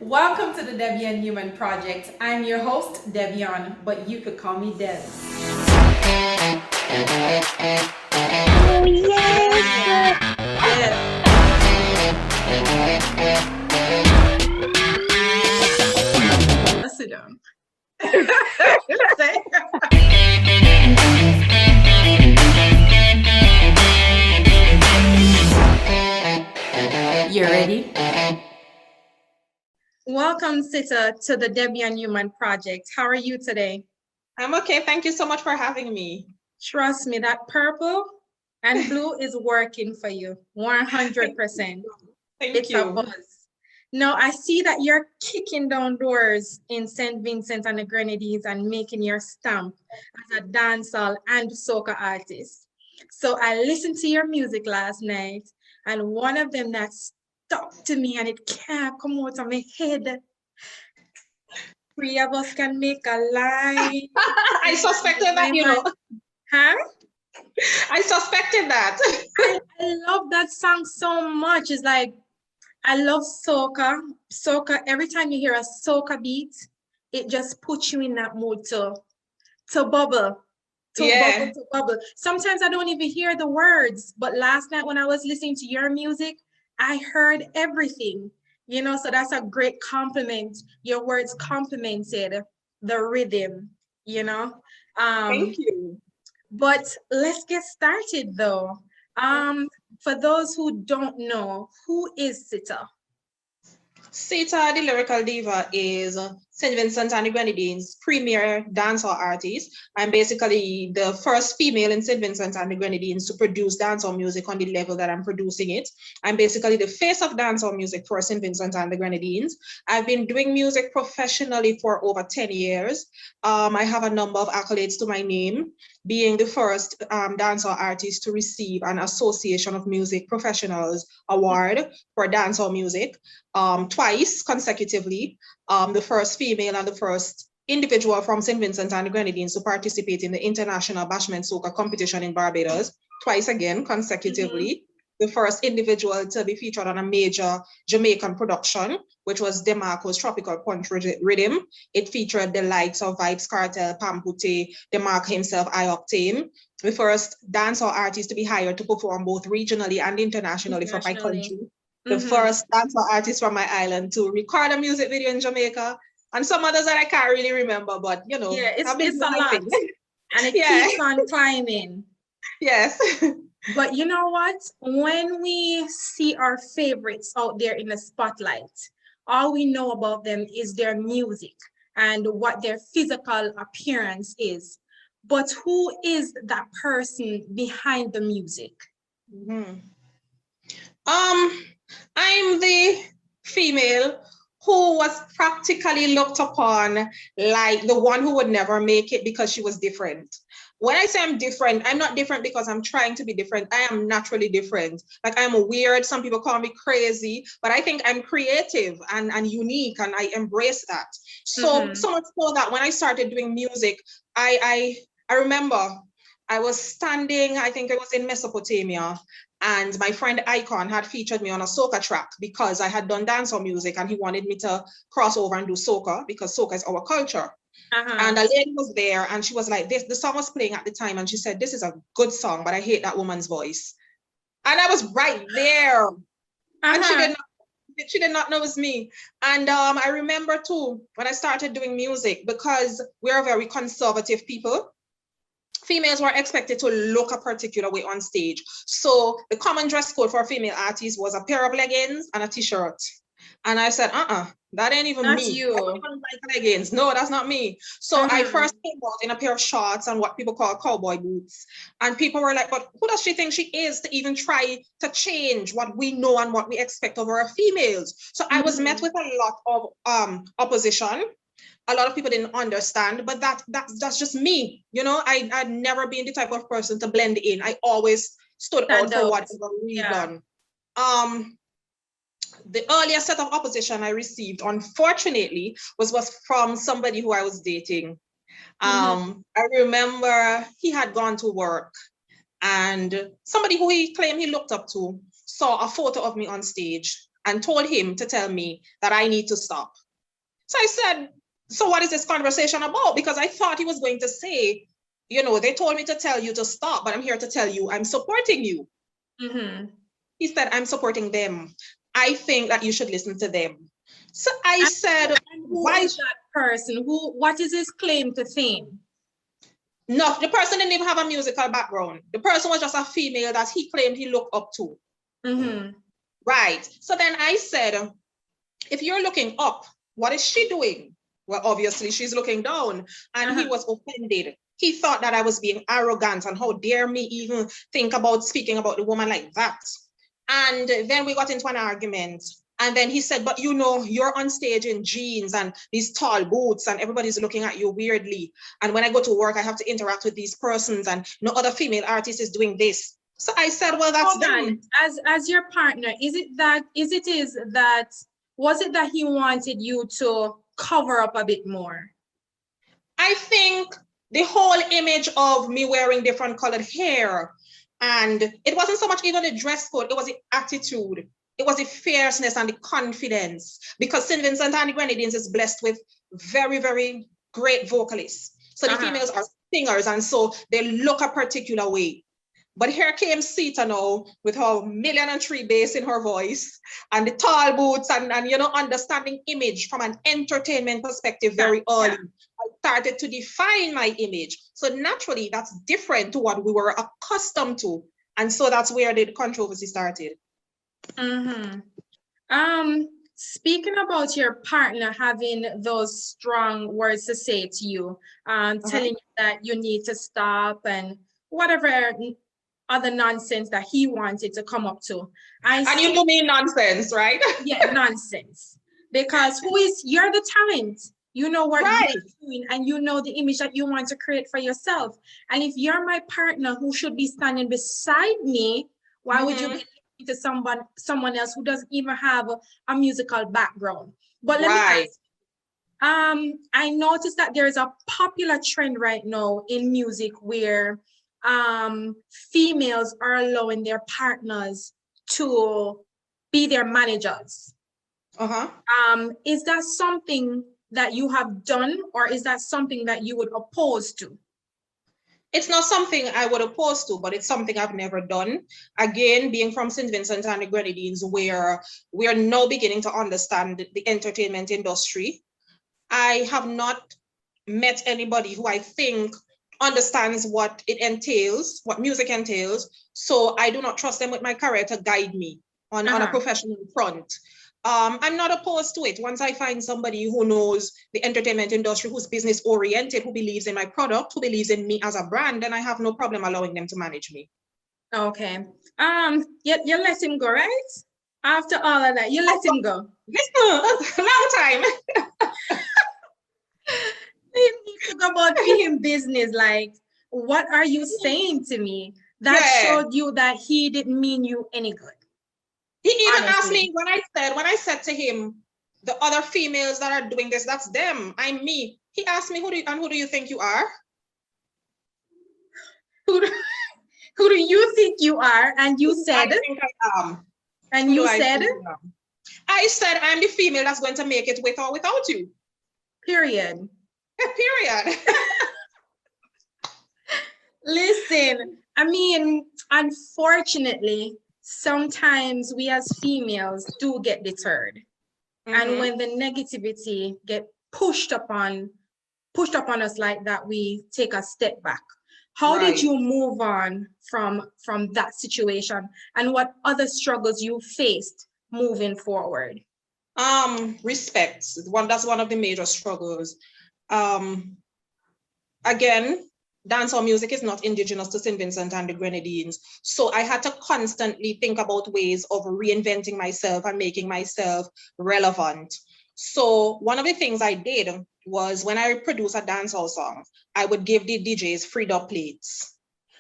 Welcome to the Debbie and Newman project. I'm your host, Debbion, but you could call me Deb. Oh yes. Yes. Let's sit down. You ready? Welcome, Sita, to the Debbie and Newman project. How are you today? I'm okay. Thank you so much for having me. Trust me, that purple and blue is working for you 100%. Thank you. A buzz. Now, I see that you're kicking down doors in St. Vincent and the Grenadines and making your stamp as a dancehall and soca artist. So I listened to your music last night, and one of them that stuck to me and it can't come out of my head. Three of us can make a line. I suspected that, you know. Huh? I suspected that. I love that song so much. It's like, I love soca. Soca, every time you hear a soca beat, it just puts you in that mood to bubble. To bubble. Sometimes I don't even hear the words, but last night when I was listening to your music, I heard everything. You know, so that's a great compliment. Your words complemented the rhythm, you know. Thank you. But let's get started though. For those who don't know, who is Sita? Seta, the lyrical diva, is St. Vincent and the Grenadines' premier dancehall artist. I'm basically the first female in St. Vincent and the Grenadines to produce dancehall music on the level that I'm producing it. I'm basically the face of dancehall music for St. Vincent and the Grenadines. I've been doing music professionally for over 10 years. I have a number of accolades to my name, being the first dancehall artist to receive an Association of Music Professionals Award for dancehall music. Twice consecutively, the first female and the first individual from St. Vincent and the Grenadines to participate in the International Bashment Soca competition in Barbados, twice again consecutively. The first individual to be featured on a major Jamaican production, which was DeMarco's Tropical Punch Rhythm. It featured the likes of Vibes Cartel, Pam Pute, DeMarco himself, I-Octane. The first dancehall artist to be hired to perform both regionally and internationally for my country. The first dancehall artist from my island to record a music video in Jamaica, and some others that I can't really remember, but you know, it's a lot. And it keeps on climbing. Yes. But you know what? When we see our favorites out there in the spotlight, all we know about them is their music and what their physical appearance is. But who is that person behind the music? I'm the female who was practically looked upon like the one who would never make it because she was different. When I say I'm different, I'm not different because I'm trying to be different. I am naturally different. Like, I'm weird. Some people call me crazy, but I think I'm creative and unique, and I embrace that. So much so that when I started doing music, I remember I was standing, I think it was in Mesopotamia, and my friend Icon had featured me on a soca track because I had done dancehall music and he wanted me to cross over and do soca because soca is our culture. And a lady was there and she was like, the song was playing at the time, and she said, "This is a good song, but I hate that woman's voice." And I was right there. And she did not know it was me. And I remember too, when I started doing music, because we're very conservative people, females were expected to look a particular way on stage. So the common dress code for female artists was a pair of leggings and a t-shirt. And I said, that ain't even me. You. I don't even like leggings. No, that's not me. So I first came out in a pair of shorts and what people call cowboy boots. And people were like, but who does she think she is to even try to change what we know and what we expect of our females? So I was met with a lot of opposition. A lot of people didn't understand, but that's just me. You know, I'd never been the type of person to blend in. I always stood out for whatever reason. The earliest set of opposition I received, unfortunately, was from somebody who I was dating. I remember he had gone to work and somebody who he claimed he looked up to saw a photo of me on stage and told him to tell me that I need to stop. So I said, so what is this conversation about? Because I thought he was going to say, you know, they told me to tell you to stop, but I'm here to tell you I'm supporting you. Mm-hmm. He said, I'm supporting them. I think that you should listen to them. So I said, and who why is that person? What is his claim to fame? No, the person didn't even have a musical background. The person was just a female that he claimed he looked up to. Mm-hmm. Right. So then I said, if you're looking up, what is she doing? Well, obviously she's looking down. And he was offended. He thought that I was being arrogant and how dare me even think about speaking about the woman like that. And then we got into an argument. And then he said, but you know, you're on stage in jeans and these tall boots and everybody's looking at you weirdly. And when I go to work, I have to interact with these persons and no other female artist is doing this. So I said, well, that's them. As your partner, was it that he wanted you to cover up a bit more? I think the whole image of me wearing different colored hair, and it wasn't so much even the dress code, it was the attitude. It was the fierceness and the confidence, because Vincent and The Grenadines is blessed with very, very great vocalists. So the females are singers, and so they look a particular way. But here came Sita now with her 1,000,003 bass in her voice and the tall boots and you know, understanding image from an entertainment perspective very early. I started to define my image. So naturally, that's different to what we were accustomed to. And so that's where the controversy started. Speaking about your partner having those strong words to say to you, telling you that you need to stop and whatever other nonsense that he wanted to come up to. You do mean nonsense, right? Yeah, nonsense. Because you're the talent. You know what you're doing and you know the image that you want to create for yourself. And if you're my partner who should be standing beside me, why would you be to someone else who doesn't even have a musical background? But let me ask, I noticed that there's a popular trend right now in music where females are allowing their partners to be their managers. Is that something that you have done, or is that something that you would oppose to? It's not something I would oppose to, but it's something I've never done. Again, being from St. Vincent and the Grenadines, where we are now beginning to understand the entertainment industry, I have not met anybody who I think understands what it entails, what music entails. So I do not trust them with my career to guide me on a professional front. I'm not opposed to it. Once I find somebody who knows the entertainment industry, who's business oriented, who believes in my product, who believes in me as a brand, then I have no problem allowing them to manage me. Okay. You let him go, right? After all of that, you let him go. Long time. You need to go about being business. Like, what are you saying to me? That showed you that he didn't mean you any good. He even asked me when I said to him, the other females that are doing this, that's them, I'm me. He asked me, who do you think you are? Who do you think you are? And you said, I think I am. And you said, I said, I'm the female that's going to make it with or without you. Period. Period. Listen, I mean, unfortunately, sometimes we as females do get deterred. And when the negativity get pushed upon us like that, we take a step back. How did you move on from that situation, and what other struggles you faced moving forward? Respect. That's one of the major struggles. Again, dancehall music is not indigenous to St. Vincent and the Grenadines. So I had to constantly think about ways of reinventing myself and making myself relevant. So one of the things I did was, when I produce a dancehall song, I would give the DJs free dub plates.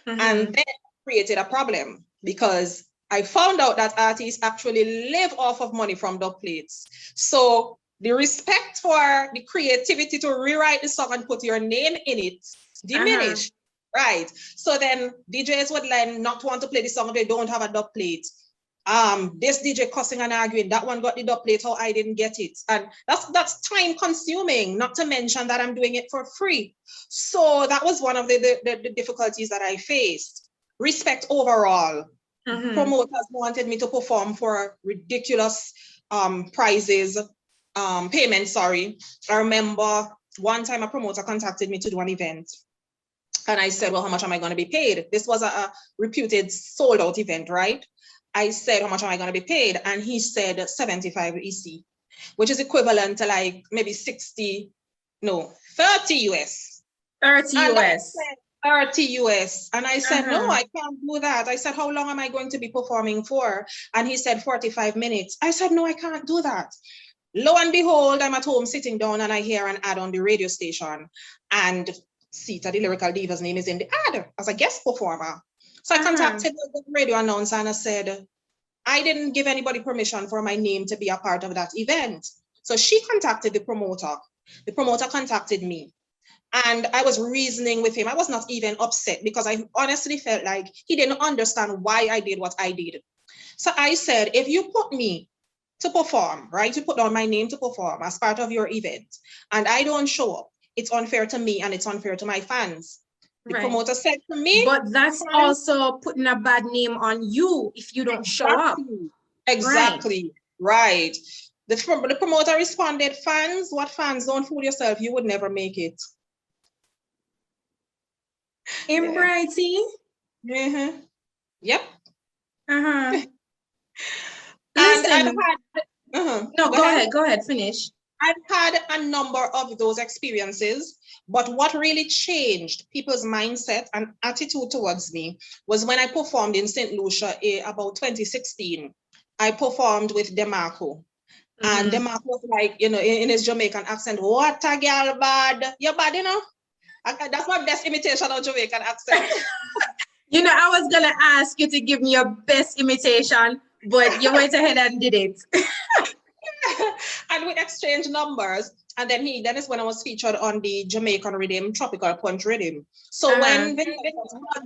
And then created a problem, because I found out that artists actually live off of money from dub plates. So the respect for the creativity to rewrite the song and put your name in it diminished, right? So then DJs would then not want to play the song if they don't have a dub plate. This DJ cussing and arguing, that one got the dub plate, how I didn't get it. And that's time consuming, not to mention that I'm doing it for free. So that was one of the difficulties that I faced. Respect overall. Promoters wanted me to perform for ridiculous prizes, payments, sorry. I remember one time a promoter contacted me to do an event. And I said, well, how much am I going to be paid? This was a reputed sold out event, right? I said, how much am I going to be paid? And he said 75 EC, which is equivalent to like maybe 30 US. 30 US. 30 US. And I said, no, I can't do that. I said, how long am I going to be performing for? And he said, 45 minutes. I said, no, I can't do that. Lo and behold, I'm at home sitting down and I hear an ad on the radio station. And Sita, the lyrical diva's name, is in the ad as a guest performer. So I contacted the radio announcer and I said, I didn't give anybody permission for my name to be a part of that event. So she contacted the promoter. The promoter contacted me. And I was reasoning with him. I was not even upset because I honestly felt like he didn't understand why I did what I did. So I said, if you put me to perform, right, you put down my name to perform as part of your event, and I don't show up, it's unfair to me and it's unfair to my fans. The promoter said to me, but that's also putting a bad name on you if you don't show up. Exactly, right. The promoter responded, fans, what fans? Don't fool yourself, you would never make it. In Brighty? Yep. Listen. And I've had, no, go ahead, finish. I've had a number of those experiences, but what really changed people's mindset and attitude towards me was when I performed in St. Lucia about 2016. I performed with DeMarco. And DeMarco was like, in his Jamaican accent, what a girl bad. You're bad, That's my best imitation of Jamaican accent. I was going to ask you to give me your best imitation, but you went ahead and did it. And we exchanged numbers. And then is when I was featured on the Jamaican rhythm, Tropical Punch rhythm. So when Vincent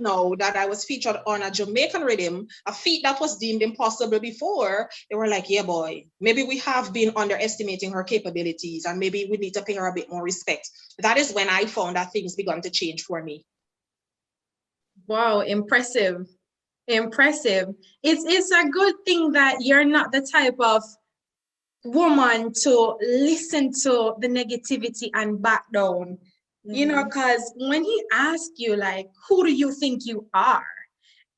know that I was featured on a Jamaican rhythm, a feat that was deemed impossible before, they were like, yeah, boy, maybe we have been underestimating her capabilities and maybe we need to pay her a bit more respect. That is when I found that things began to change for me. Wow, impressive. Impressive. It's a good thing that you're not the type of woman to listen to the negativity and back down, because when he asked you, like, who do you think you are,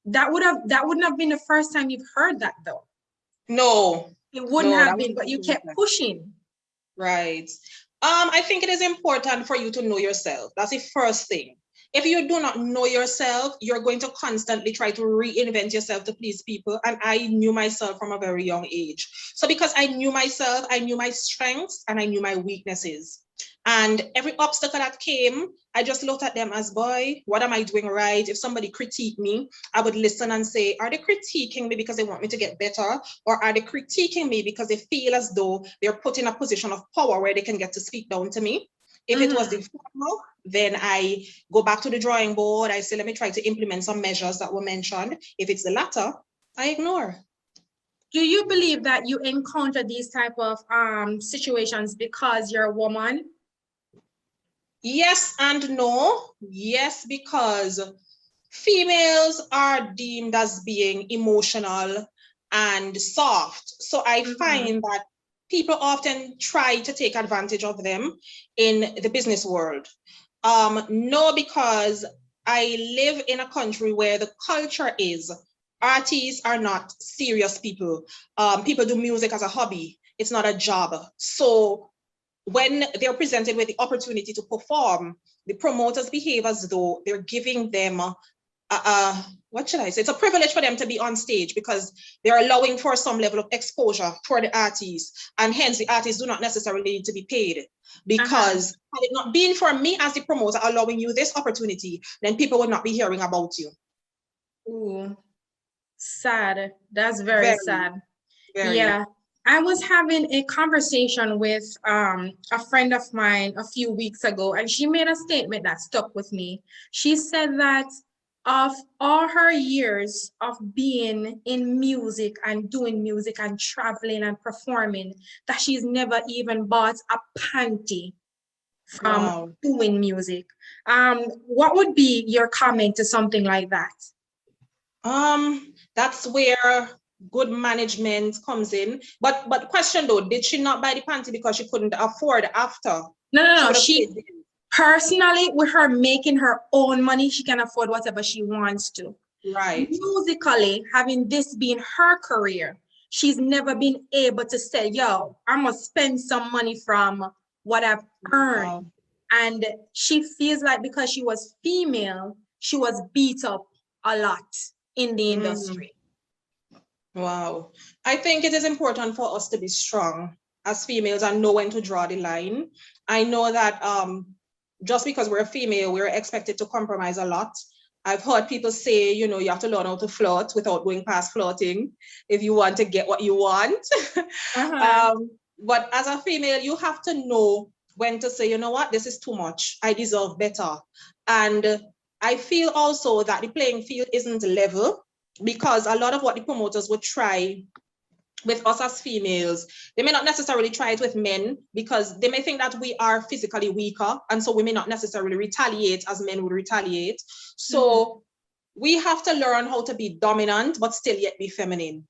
that wouldn't have been the first time you've heard that, though. No, it wouldn't have been, but you kept pushing. Right. I think it is important for you to know yourself. That's the first thing. If you do not know yourself, you're going to constantly try to reinvent yourself to please people. And I knew myself from a very young age. So because I knew myself, I knew my strengths and I knew my weaknesses. And every obstacle that came, I just looked at them as, boy, what am I doing right? If somebody critiqued me, I would listen and say, are they critiquing me because they want me to get better? Or are they critiquing me because they feel as though they're put in a position of power where they can get to speak down to me? If it was the former, then I go back to the drawing board. I say, let me try to implement some measures that were mentioned. If it's the latter, I ignore. Do you believe that you encounter these type of situations because you're a woman? Yes and no. Yes, because females are deemed as being emotional and soft. So I find that people often try to take advantage of them in the business world. No, because I live in a country where the culture is artists are not serious people. People do music as a hobby. It's not a job. So when they're presented with the opportunity to perform, the promoters behave as though they're giving them what should I say? It's a privilege for them to be on stage because they're allowing for some level of exposure for the artists, and hence the artists do not necessarily need to be paid. Because had it not been for me as the promoter allowing you this opportunity, then people would not be hearing about you. Ooh, sad. That's very sad. Very. Yeah. I was having a conversation with a friend of mine a few weeks ago, and she made a statement that stuck with me. She said that of all her years of being in music and doing music and traveling and performing, that she's never even bought a panty from Wow. doing music. What would be your comment to something like that? That's where good management comes in. But question though, did she not buy the panty because she couldn't afford after? No, no, She no. would have She paid bills. personally, with her making her own money, she can afford whatever she wants to. Right. Musically, having this being her career, she's never been able to say, yo, I'm gonna spend some money from what I've earned. Wow. And she feels like because she was female, she was beat up a lot in the Mm. industry. Wow. I think it is important for us to be strong as females and know when to draw the line. I know that just because we're female, we're expected to compromise a lot. I've heard people say, you know, you have to learn how to flirt without going past flirting if you want to get what you want. But as a female, you have to know when to say, you know what, this is too much. I deserve better. And I feel also that the playing field isn't level, because a lot of what the promoters would try with us as females, they may not necessarily try it with men because they may think that we are physically weaker, and so we may not necessarily retaliate as men would retaliate. So we have to learn how to be dominant but still yet be feminine.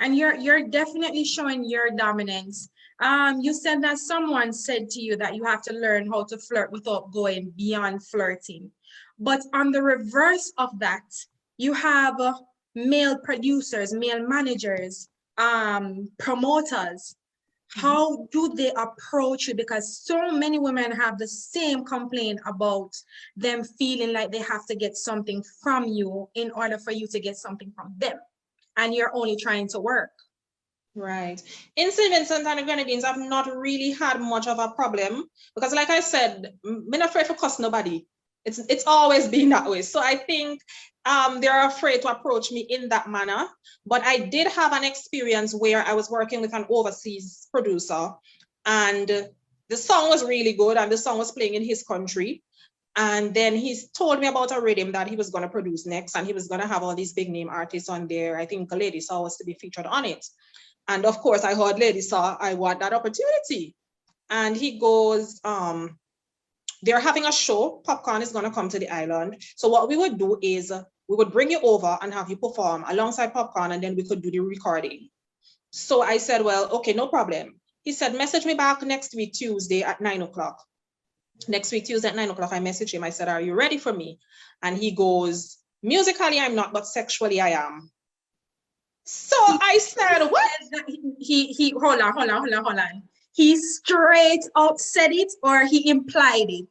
And you're definitely showing your dominance. You said that someone said to you that you have to learn how to flirt without going beyond flirting. But on the reverse of that, you have male producers, male managers, promoters. How do they approach you? Because so many women have the same complaint about them feeling like they have to get something from you in order for you to get something from them, and you're only trying to work. Right. In Vincent and The Grenadines, I've not really had much of a problem because, like I said, I'm not afraid to cuss nobody. It's always been that way. So I think they're afraid to approach me in that manner. But I did have an experience where I was working with an overseas producer, and the song was really good, and the song was playing in his country. And then he told me about a rhythm that he was going to produce next, and he was going to have all these big name artists on there. I think Lady Saw was to be featured on it. And of course, I heard Lady Saw, I want that opportunity. And he goes, they're having a show. Popcorn is going to come to the island. So what we would do is we would bring you over and have you perform alongside Popcorn, and then we could do the recording. So I said, well, okay, no problem. He said, message me back next week, Tuesday at 9 o'clock. Next week, Tuesday at 9 o'clock, I messaged him. I said, are you ready for me? And he goes, musically, I'm not, but sexually, I am. So I said, what? He hold on. He straight out said it, or he implied it?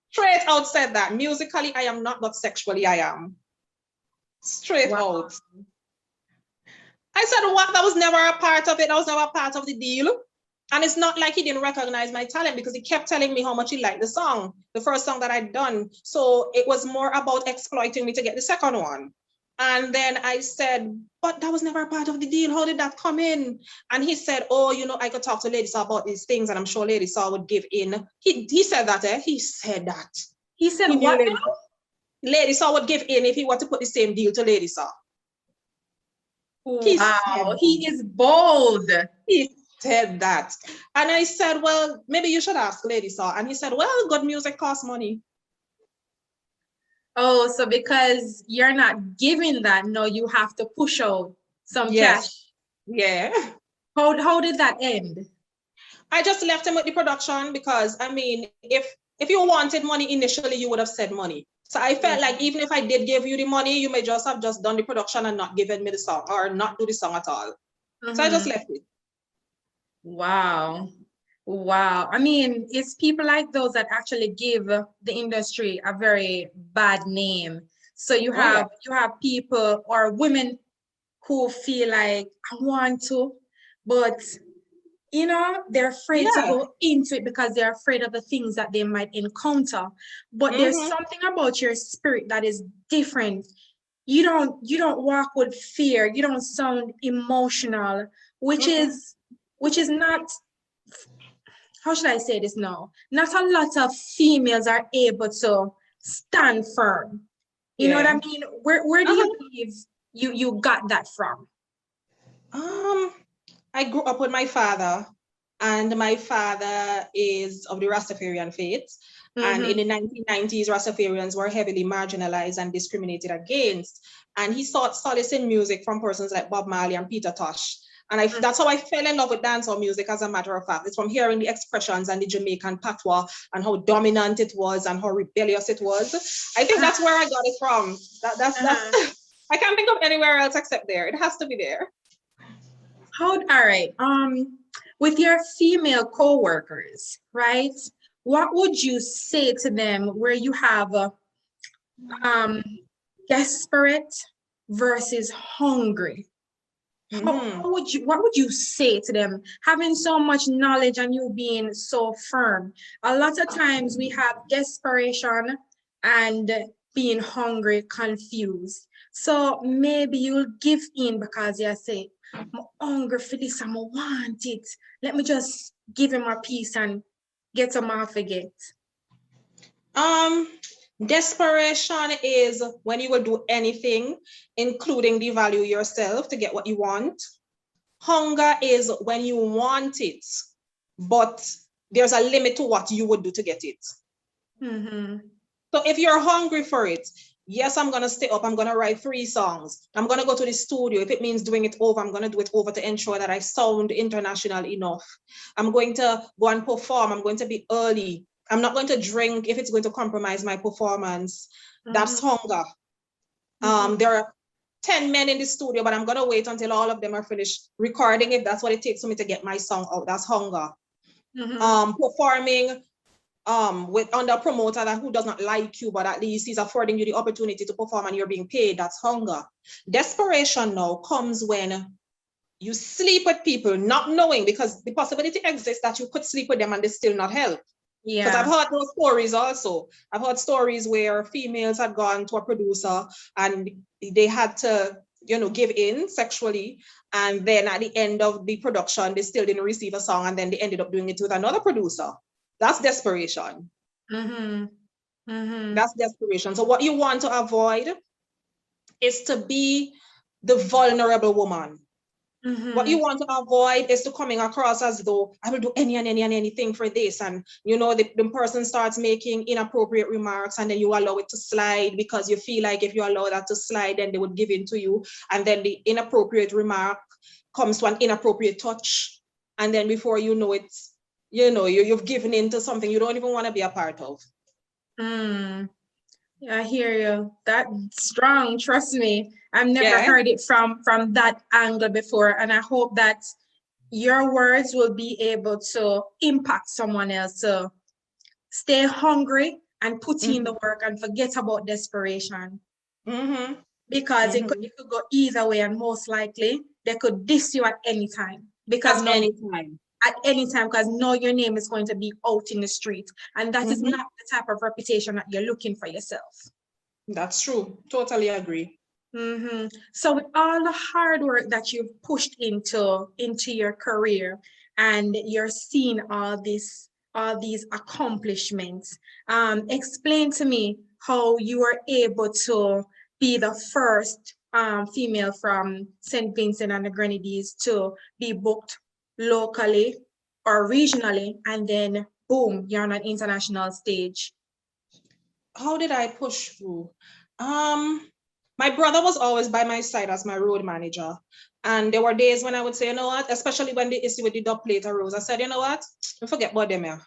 Straight out said that. Musically, I am not, but sexually, I am. Straight out. I said, what? That was never a part of it. That was never a part of the deal. And it's not like he didn't recognize my talent, because he kept telling me how much he liked the song, the first song that I'd done. So it was more about exploiting me to get the second one. And then I said, but that was never a part of the deal. How did that come in? And he said, oh, you know, I could talk to Lady Saw about these things, and I'm sure Lady Saw would give in. He said that, eh? He said that. He said what? Lady Saw would give in if he were to put the same deal to Lady Saw. Wow, he is bold. He said that. And I said, well, maybe you should ask Lady Saw. And he said, well, good music costs money. Oh, so because you're not giving that, no, you have to push out some cash. Yeah. How did that end? I just left him with the production because, I mean, if you wanted money initially, you would have said money. So I felt like even if I did give you the money, you may just have just done the production and not given me the song, or not do the song at all. So I just left it. Wow. I mean, it's people like those that actually give the industry a very bad name. So you have people or women who feel like, I want to, but you know, they're afraid to go into it because they're afraid of the things that they might encounter. But there's something about your spirit that is different. You don't walk with fear. You don't sound emotional, which is not, how should I say this now? Not a lot of females are able to stand firm You know what I Yeah. mean? Where do you believe you got that from? I grew up with my father, and my father is of the Rastafarian faith. And in the 1990s, Rastafarians were heavily marginalized and discriminated against. And he sought solace in music from persons like Bob Marley and Peter Tosh. And that's how I fell in love with dancehall music, as a matter of fact. It's from hearing the expressions and the Jamaican patois and how dominant it was and how rebellious it was. I think that's where I got it from. That's I can't think of anywhere else except there. It has to be there. All right. With your female co-workers, right? What would you say to them where you have desperate versus hungry? What would you say to them, having so much knowledge and you being so firm? A lot of times we have desperation and being hungry confused. So maybe you'll give in because you say, I'm hungry for this, I want it. Let me just give him a piece and get him off again. Desperation is when you will do anything, including devalue yourself to get what you want. Hunger is when you want it, but there's a limit to what you would do to get it. So if you're hungry for it, yes, I'm going to stay up. I'm going to write 3 songs. I'm going to go to the studio. If it means doing it over, I'm going to do it over to ensure that I sound international enough. I'm going to go and perform. I'm going to be early. I'm not going to drink if it's going to compromise my performance. That's hunger. There are 10 men in the studio, but I'm going to wait until all of them are finished recording if that's what it takes for me to get my song out. That's hunger. Performing with under a promoter who does not like you, but at least he's affording you the opportunity to perform and you're being paid. That's hunger. Desperation now comes when you sleep with people not knowing, because the possibility exists that you could sleep with them and they still not help. Yeah. Because I've heard those stories also. I've heard stories where females had gone to a producer and they had to, give in sexually. And then at the end of the production, they still didn't receive a song. And then they ended up doing it with another producer. That's desperation. That's desperation. So what you want to avoid is to be the vulnerable woman. What you want to avoid is to coming across as though I will do anything for this. And, the person starts making inappropriate remarks and then you allow it to slide because you feel like if you allow that to slide, then they would give in to you. And then the inappropriate remark comes to an inappropriate touch. And then before you know it, you've given in to something you don't even want to be a part of. Yeah, I hear you. That's strong, trust me. I've never heard it from that angle before, and I hope that your words will be able to impact someone else to stay hungry and put in the work and forget about desperation. Because it could go either way, and most likely they could diss you at any time. Because at any time, because now your name is going to be out in the street, and that is not the type of reputation that you're looking for yourself. That's true. Totally agree. So with all the hard work that you've pushed into your career, and you're seeing all these accomplishments, explain to me how you were able to be the first female from St. Vincent and the Grenadines to be booked locally or regionally, and then boom, you're on an international stage. How did I push through? My brother was always by my side as my road manager. And there were days when I would say, you know what, especially when the issue with the dub plate arose, I said, you know what, don't forget about them here.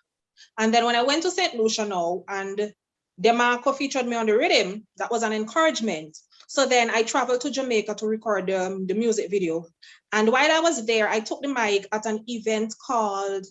And then when I went to St. Lucia now, and DeMarco featured me on the rhythm, that was an encouragement. So then I traveled to Jamaica to record the music video. And while I was there, I took the mic at an event called,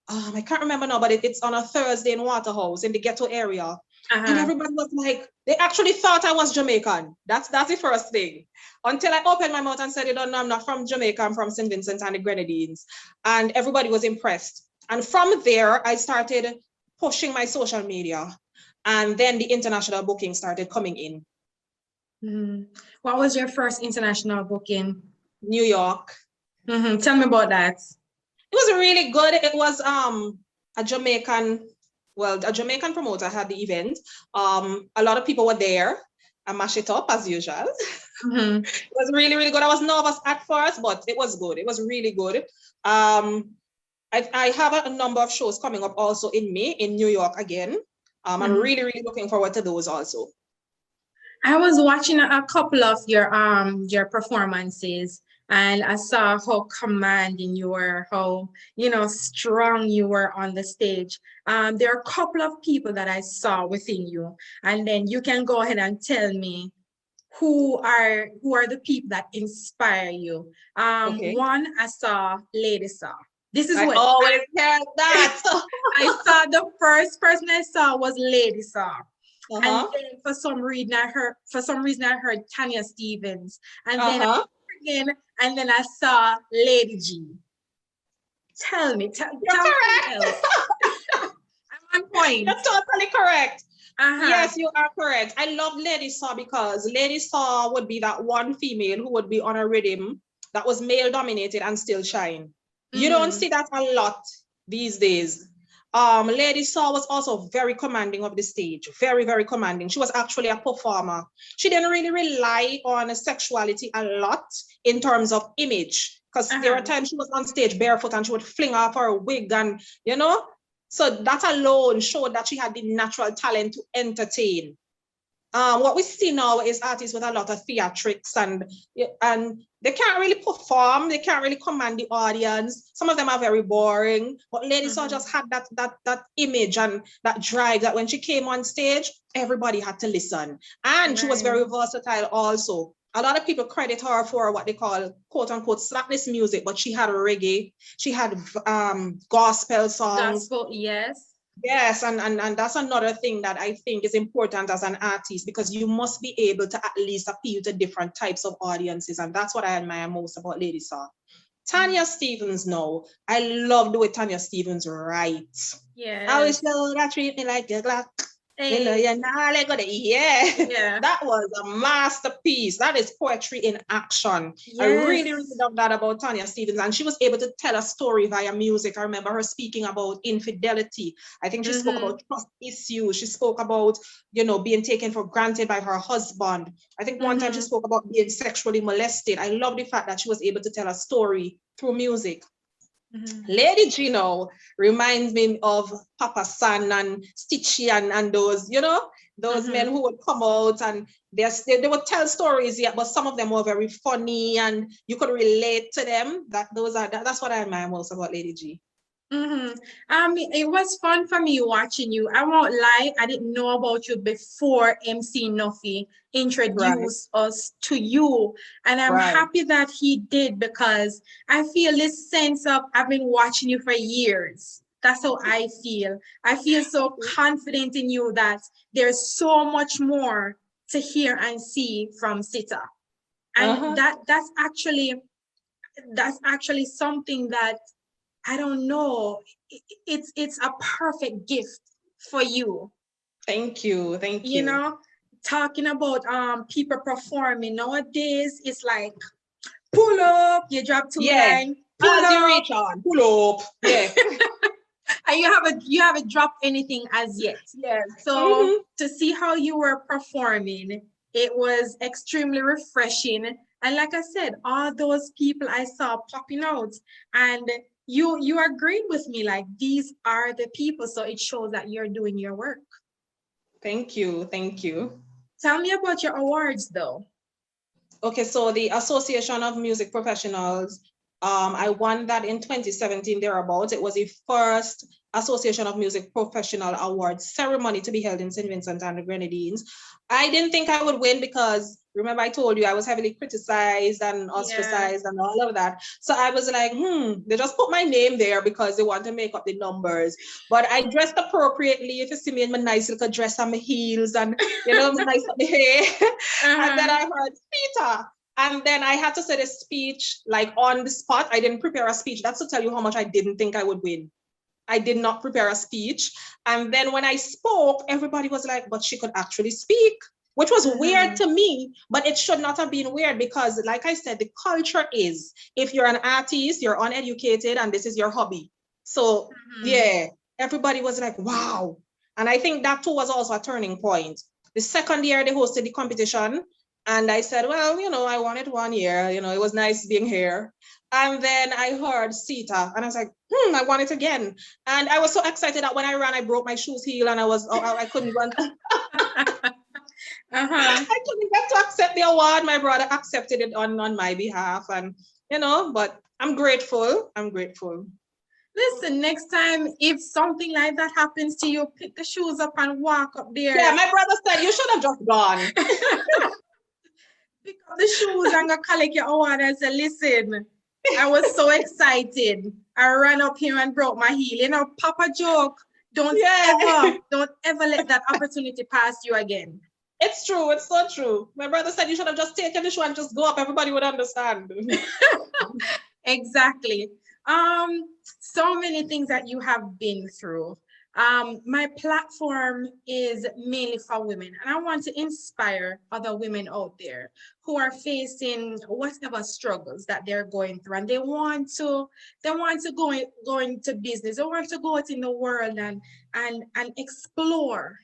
I can't remember now, but it's on a Thursday in Waterhouse in the ghetto area. And everybody was like, they actually thought I was Jamaican. That's the first thing. Until I opened my mouth and said, you don't know, I'm not from Jamaica, I'm from St. Vincent and the Grenadines. And everybody was impressed. And from there, I started pushing my social media. And then the international booking started coming in. What was your first international booking? New York. Tell me about that. It was really good. It was a Jamaican promoter had the event. A lot of people were there. I mash it up as usual. Mhm. It was really, really good. I was nervous at first, but it was good. It was really good. I have a number of shows coming up also in May in New York again. I'm Mhm. really, really looking forward to those also. I was watching a couple of your performances, and I saw how commanding you were, how strong you were on the stage. There are a couple of people that I saw within you, and then you can go ahead and tell me who are the people that inspire you. Okay. One, I saw Lady Saw. This is I what always hear that. I saw. The first person I saw was Lady Saw. And Uh-huh. then for some reason I heard Tanya Stevens. And then Uh-huh. again, and then I saw Lady G. Tell me, You're tell me who correct. else. I'm on point. You're totally correct. Uh-huh. Yes, you are correct. I love Lady Saw because Lady Saw would be that one female who would be on a rhythm that was male dominated and still shine. You don't Mm-hmm. see that a lot these days. Lady Saw was also very commanding of the stage, very, very commanding. She was actually a performer. She didn't really rely on sexuality a lot in terms of image, because there were Uh-huh. times she was on stage barefoot and she would fling off her wig and, so that alone showed that she had the natural talent to entertain. What we see now is artists with a lot of theatrics and they can't really perform, they can't really command the audience. Some of them are very boring, but Lady Saw just had that image and that drive that when she came on stage, everybody had to listen. And she was Right. very versatile also. A lot of people credit her for what they call quote unquote slackness music, but she had reggae, she had gospel songs. Gospel, yes. Yes, and that's another thing that I think is important as an artist, because you must be able to at least appeal to different types of audiences. And that's what I admire most about Lady Saw. Tanya Stevens, no. I love the way Tanya Stevens writes. I always Yes. know that treat me like a Glock. Hey. You're not like yeah. Yeah. That was a masterpiece. That is poetry in action. I Yes. really, really love that about Tanya Stevens. And she was able to tell a story via music. I remember her speaking about infidelity. I think she spoke Mm-hmm. about trust issues. She spoke about, being taken for granted by her husband. I think one time she Mm-hmm. spoke about being sexually molested. I love the fact that she was able to tell a story through music. Mm-hmm. Lady Gino reminds me of Papa San and Stitchy and those, those men Mm-hmm. who would come out and they would tell stories, yeah, but some of them were very funny and you could relate to them. That's what I admire most about Lady G. Mm-hmm. It was fun for me watching you. I won't lie, I didn't know about you before MC Nuffy Right, introduced us to you. And I'm right. happy that he did, because I feel this sense of I've been watching you for years. That's how I feel. I feel so confident in you that there's so much more to hear and see from Sita. And Uh-huh. that's actually something that I don't know. It's a perfect gift for you. Thank you. Thank You you. know, talking about people performing nowadays, it's like pull up, you drop two Yeah. line, pull As you up, reach on, pull up. Yeah. and you haven't dropped anything as yet. Yes. So to see how you were performing, it was extremely refreshing. And like I said, all those people I saw popping out, and you agreed with me, like these are the people. So it shows that you're doing your work. Thank you. Thank you. Tell me about your awards though. Okay, so the Association of Music Professionals, I won that in 2017 thereabouts. It was the first Association of Music Professional Awards ceremony to be held in St. Vincent and the Grenadines. I didn't think I would win because remember I told you I was heavily criticized and Yeah. ostracized and all of that. So I was like, they just put my name there because they want to make up the numbers. But I dressed appropriately. If you see me in my nice little dress and my heels and my nice little hair. And then Uh-huh. I heard Sita. And then I had to say a speech like on the spot. I didn't prepare a speech. That's to tell you how much I didn't think I would win. I did not prepare a speech. And then when I spoke, everybody was like, but she could actually speak, which was weird to me, but it should not have been weird because, like I said, the culture is if you're an artist, you're uneducated, and this is your hobby. So, yeah, everybody was like, wow. And I think that too was also a turning point. The second year they hosted the competition. And I said, well, I wanted 1 year, it was nice being here. And then I heard Sita and I was like, I want it again. And I was so excited that when I ran, I broke my shoe's heel and I couldn't run. I couldn't get to accept the award. My brother accepted it on my behalf. And, but I'm grateful. Listen, next time, if something like that happens to you, pick the shoes up and walk up there. Yeah, my brother said, you should have just gone. Pick up the shoes and go collect your award and say, listen, I was so excited. I ran up here and broke my heel. Papa joke. Don't ever let that opportunity pass you again. It's true. It's so true. My brother said you should have just taken the shoe and just go up. Everybody would understand. Exactly. So many things that you have been through. My platform is mainly for women, and I want to inspire other women out there who are facing whatever struggles that they're going through, and they want to go into business, they want to go out in the world and explore,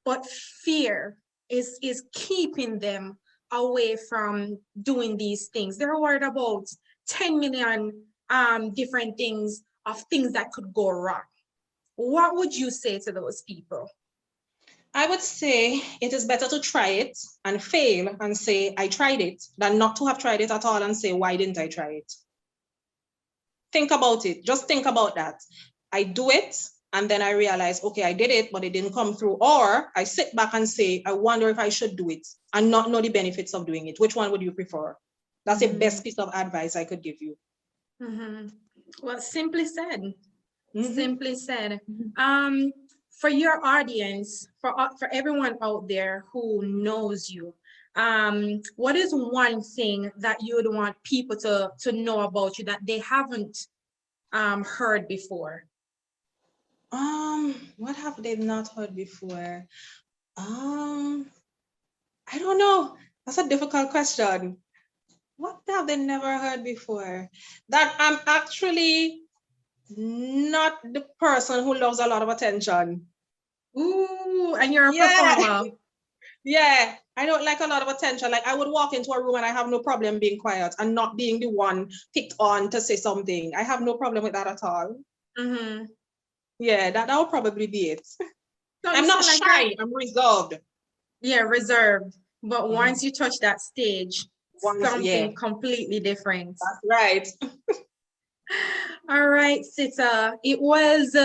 but fear is keeping them away from doing these things. They're worried about 10 million different things that could go wrong. What would you say to those people? I would say it is better to try it and fail and say, I tried it, than not to have tried it at all and say, why didn't I try it? Think about it. Just think about that. I do it, and then I realize, okay, I did it, but it didn't come through. Or I sit back and say, I wonder if I should do it and not know the benefits of doing it. Which one would you prefer? That's the best piece of advice I could give you. Well, simply said. Simply said. For your audience, for everyone out there who knows you, what is one thing that you would want people to know about you that they haven't heard before? What have they not heard before? I don't know. That's a difficult question. What have they never heard before? That I'm actually not the person who loves a lot of attention. Ooh, and you're a performer. Yeah, I don't like a lot of attention. Like I would walk into a room and I have no problem being quiet and not being the one picked on to say something. I have no problem with that at all. Yeah, that would probably be it. So I'm not shy, I'm reserved. Yeah, reserved. But once you touch that stage, something completely different. That's right. All right, Sita. It was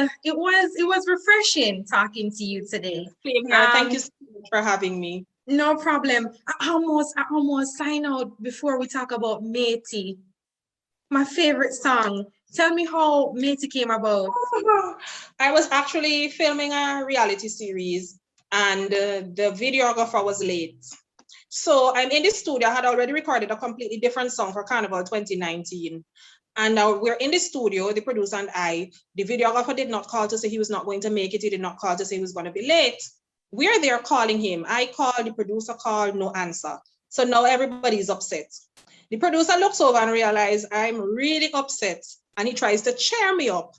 refreshing talking to you today. Same here. Thank you so much for having me. No problem. I almost sign out before we talk about Matey, my favorite song. Tell me how Matey came about. I was actually filming a reality series and the videographer was late. So I'm in the studio. I had already recorded a completely different song for Carnival 2019. And we're in the studio, the producer and I. The videographer did not call to say he was not going to make it. He did not call to say he was going to be late. We're there calling him. I called, the producer called, no answer. So now everybody's upset. The producer looks over and realizes I'm really upset. And he tries to cheer me up.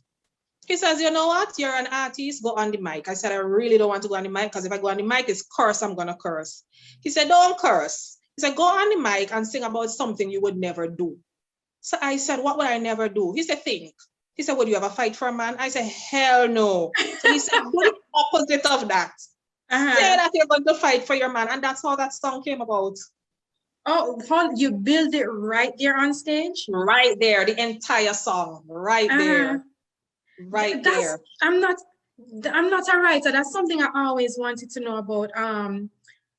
He says, you know what? You're an artist, go on the mic. I said, I really don't want to go on the mic because if I go on the mic, it's curse, I'm going to curse. He said, don't curse. He said, go on the mic and sing about something you would never do. So I said, what would I never do? He said, think. He said, would you ever fight for a man? I said, hell no. So he said, do the opposite of that. Say that you're going to fight for your man. And that's how that song came about. Oh, you build it right there on stage? Right there, the entire song, right there. Right there. I'm not a writer. That's something I always wanted to know about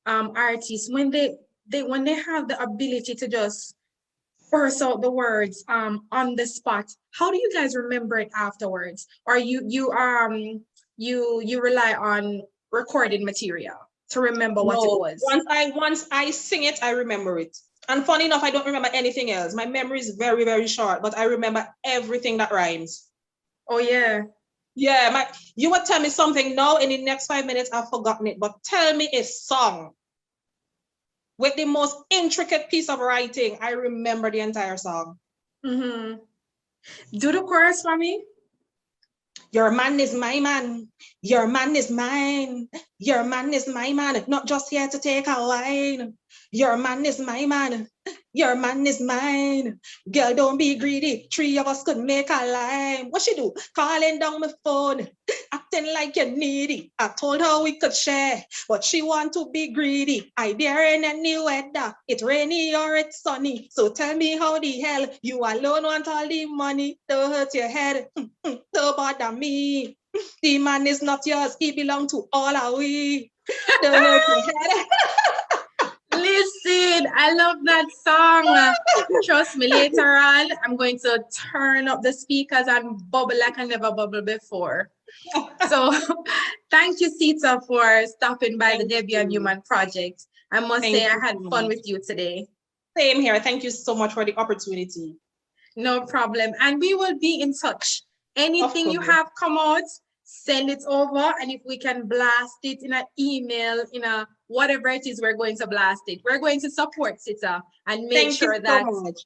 artists. When they have the ability to just burst out the words on the spot, how do you guys remember it afterwards? Or you rely on recorded material to remember what it was? Once I sing it, I remember it. And funny enough, I don't remember anything else. My memory is very, very short, but I remember everything that rhymes. Oh yeah. Yeah, you would tell me something now in the next 5 minutes, I've forgotten it, but tell me a song with the most intricate piece of writing, I remember the entire song. Do the chorus for me. Your man is my man. Your man is mine. Your man is my man. Not just here to take a wine. Your man is my man. Your man is mine. Girl, don't be greedy. 3 of us could make a line. What she do? Calling down my phone, acting like you're needy. I told her we could share, but she want to be greedy. I dare in any weather. It's rainy or it's sunny. So tell me how the hell you alone want all the money. Don't hurt your head. Don't bother me. The man is not yours. He belong to all of we. Don't hurt your head. Listen, I love that song. Trust me, later on, I'm going to turn up the speakers and bubble like I never bubbled before. So thank you, Sita, for stopping by the Debbion and Newman project. I must say I had fun with you today. Same here. Thank you so much for the opportunity. No problem. And we will be in touch. Anything you have come out, send it over. And if we can blast it in an email, in a whatever it is, we're going to blast it. We're going to support Sita and make sure that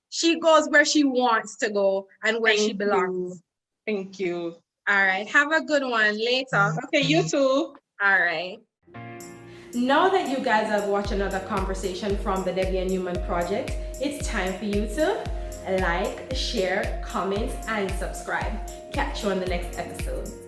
she goes where she wants to go and where she belongs. Thank you. All right. Have a good one later. Okay, you too. All right. Now that you guys have watched another conversation from the Debbion and Newman project, it's time for you to like, share, comment, and subscribe. Catch you on the next episode.